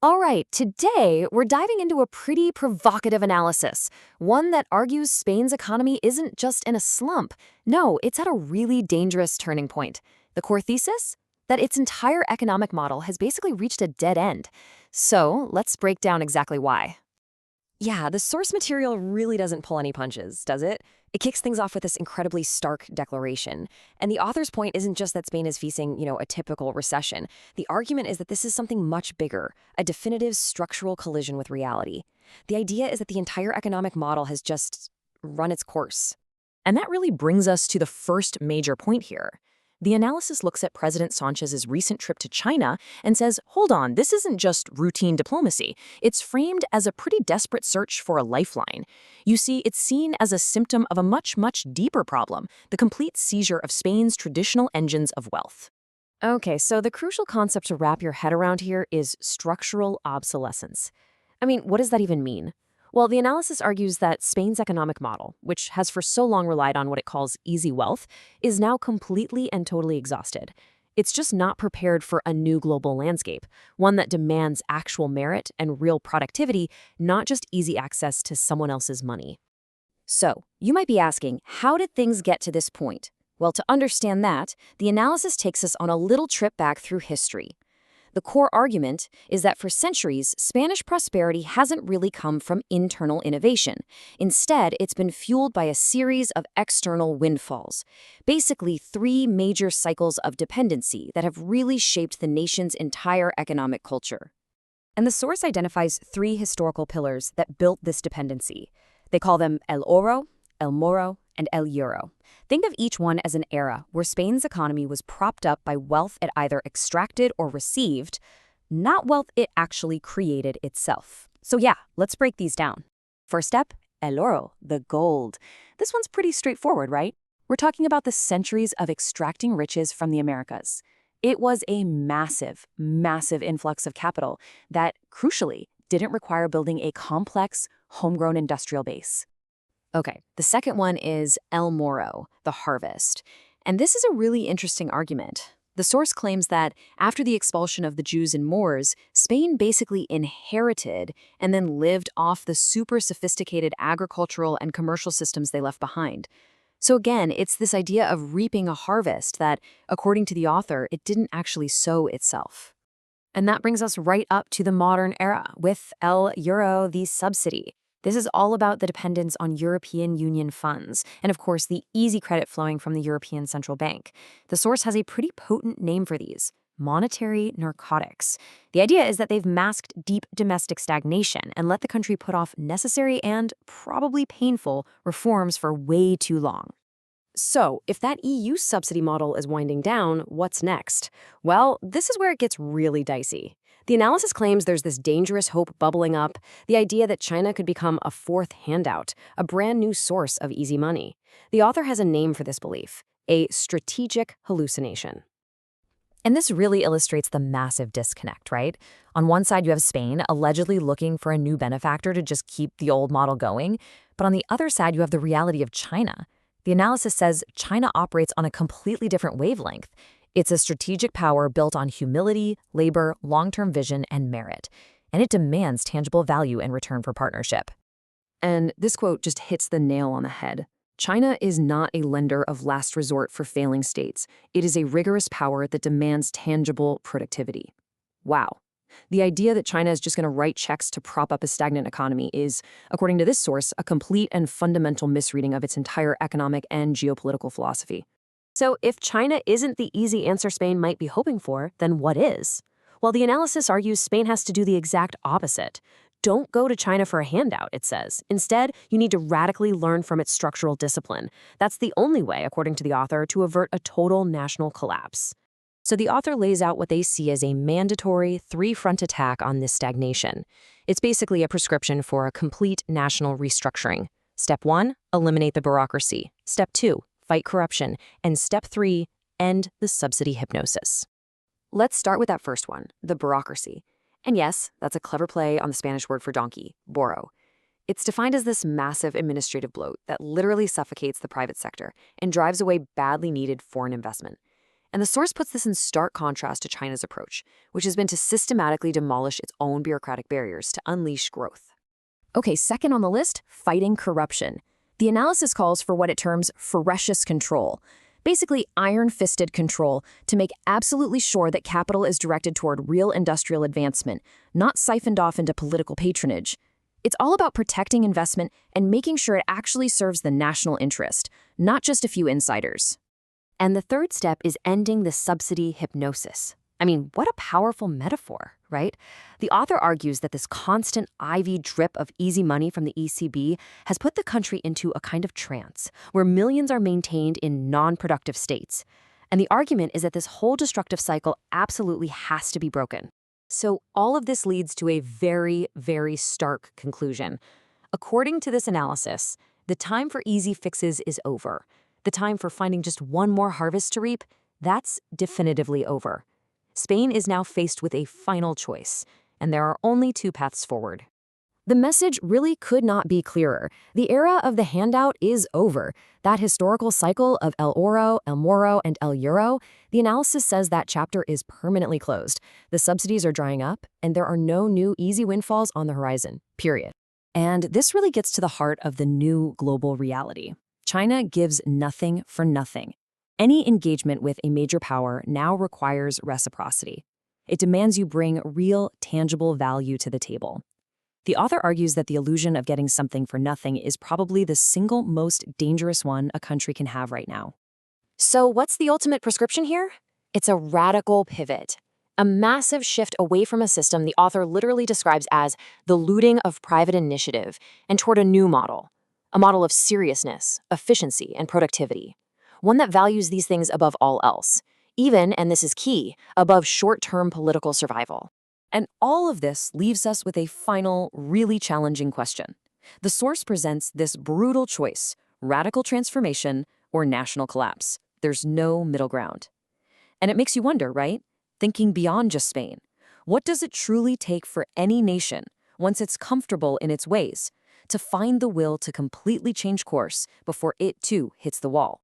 All right, today we're diving into a pretty provocative analysis, one that argues Spain's economy isn't just in a slump. No, it's at a really dangerous turning point. The core thesis? That its entire economic model has basically reached a dead end. So let's break down exactly why. Yeah, the source material really doesn't pull any punches, does it? It kicks things off with this incredibly stark declaration. And the author's point isn't just that Spain is facing, a typical recession. The argument is that this is something much bigger, a definitive structural collision with reality. The idea is that the entire economic model has just run its course. And that really brings us to the first major point here. The analysis looks at President Sanchez's recent trip to China and says, hold on, this isn't just routine diplomacy. It's framed as a pretty desperate search for a lifeline. You see, it's seen as a symptom of a much, much deeper problem, the complete seizure of Spain's traditional engines of wealth. Okay, so the crucial concept to wrap your head around here is structural obsolescence. I mean, what does that even mean? Well, the analysis argues that Spain's economic model, which has for so long relied on what it calls easy wealth, is now completely and totally exhausted. It's just not prepared for a new global landscape, one that demands actual merit and real productivity, not just easy access to someone else's money. So, you might be asking, how did things get to this point? Well, to understand that, the analysis takes us on a little trip back through history. The core argument is that for centuries, Spanish prosperity hasn't really come from internal innovation. Instead, it's been fueled by a series of external windfalls. Basically, three major cycles of dependency that have really shaped the nation's entire economic culture. And the source identifies three historical pillars that built this dependency. They call them el oro, el moro, and el euro. Think of each one as an era where Spain's economy was propped up by wealth it either extracted or received, not wealth it actually created itself. So yeah, let's break these down. First step, el oro, the gold. This one's pretty straightforward, right? We're talking about the centuries of extracting riches from the Americas. It was a massive, massive influx of capital that, crucially, didn't require building a complex, homegrown industrial base. Okay, the second one is El Moro, the harvest. And this is a really interesting argument. The source claims that after the expulsion of the Jews and Moors, Spain basically inherited and then lived off the super sophisticated agricultural and commercial systems they left behind. So again, it's this idea of reaping a harvest that, according to the author, it didn't actually sow itself. And that brings us right up to the modern era with El Euro, the subsidy. This is all about the dependence on European Union funds, and of course the easy credit flowing from the European Central Bank. The source has a pretty potent name for these: monetary narcotics. The idea is that they've masked deep domestic stagnation and let the country put off necessary and probably painful reforms for way too long. So, if that EU subsidy model is winding down, what's next? Well, this is where it gets really dicey. The analysis claims there's this dangerous hope bubbling up, the idea that China could become a fourth handout, a brand new source of easy money. The author has a name for this belief: a strategic hallucination. And this really illustrates the massive disconnect, right? On one side, you have Spain allegedly looking for a new benefactor to just keep the old model going, but on the other side, you have the reality of China. The analysis says China operates on a completely different wavelength. It's a strategic power built on humility, labor, long-term vision, and merit. And it demands tangible value in return for partnership. And this quote just hits the nail on the head. China is not a lender of last resort for failing states. It is a rigorous power that demands tangible productivity. Wow. The idea that China is just going to write checks to prop up a stagnant economy is, according to this source, a complete and fundamental misreading of its entire economic and geopolitical philosophy. So if China isn't the easy answer Spain might be hoping for, then what is? Well, the analysis argues Spain has to do the exact opposite. Don't go to China for a handout, it says. Instead, you need to radically learn from its structural discipline. That's the only way, according to the author, to avert a total national collapse. So the author lays out what they see as a mandatory three-front attack on this stagnation. It's basically a prescription for a complete national restructuring. Step 1, eliminate the bureaucracy. Step 2, fight corruption. And step 3, end the subsidy hypnosis. Let's start with that first one, the bureaucracy. And yes, that's a clever play on the Spanish word for donkey, MORO. It's defined as this massive administrative bloat that literally suffocates the private sector and drives away badly needed foreign investment. And the source puts this in stark contrast to China's approach, which has been to systematically demolish its own bureaucratic barriers to unleash growth. Okay, second on the list, fighting corruption. The analysis calls for what it terms ferocious control, basically iron-fisted control to make absolutely sure that capital is directed toward real industrial advancement, not siphoned off into political patronage. It's all about protecting investment and making sure it actually serves the national interest, not just a few insiders. And the third step is ending the subsidy hypnosis. I mean, what a powerful metaphor, right? The author argues that this constant IV drip of easy money from the ECB has put the country into a kind of trance, where millions are maintained in non-productive states. And the argument is that this whole destructive cycle absolutely has to be broken. So all of this leads to a very, very stark conclusion. According to this analysis, the time for easy fixes is over. The time for finding just one more harvest to reap, that's definitively over. Spain is now faced with a final choice, and there are only two paths forward. The message really could not be clearer. The era of the handout is over. That historical cycle of el oro, el moro, and el euro, the analysis says that chapter is permanently closed. The subsidies are drying up, and there are no new easy windfalls on the horizon, period. And this really gets to the heart of the new global reality. China gives nothing for nothing. Any engagement with a major power now requires reciprocity. It demands you bring real, tangible value to the table. The author argues that the illusion of getting something for nothing is probably the single most dangerous one a country can have right now. So what's the ultimate prescription here? It's a radical pivot. A massive shift away from a system the author literally describes as the looting of private initiative and toward a new model. A model of seriousness, efficiency, and productivity. One that values these things above all else. Even, and this is key, above short-term political survival. And all of this leaves us with a final, really challenging question. The source presents this brutal choice: radical transformation or national collapse. There's no middle ground. And it makes you wonder, right? Thinking beyond just Spain. What does it truly take for any nation, once it's comfortable in its ways, to find the will to completely change course before it too hits the wall?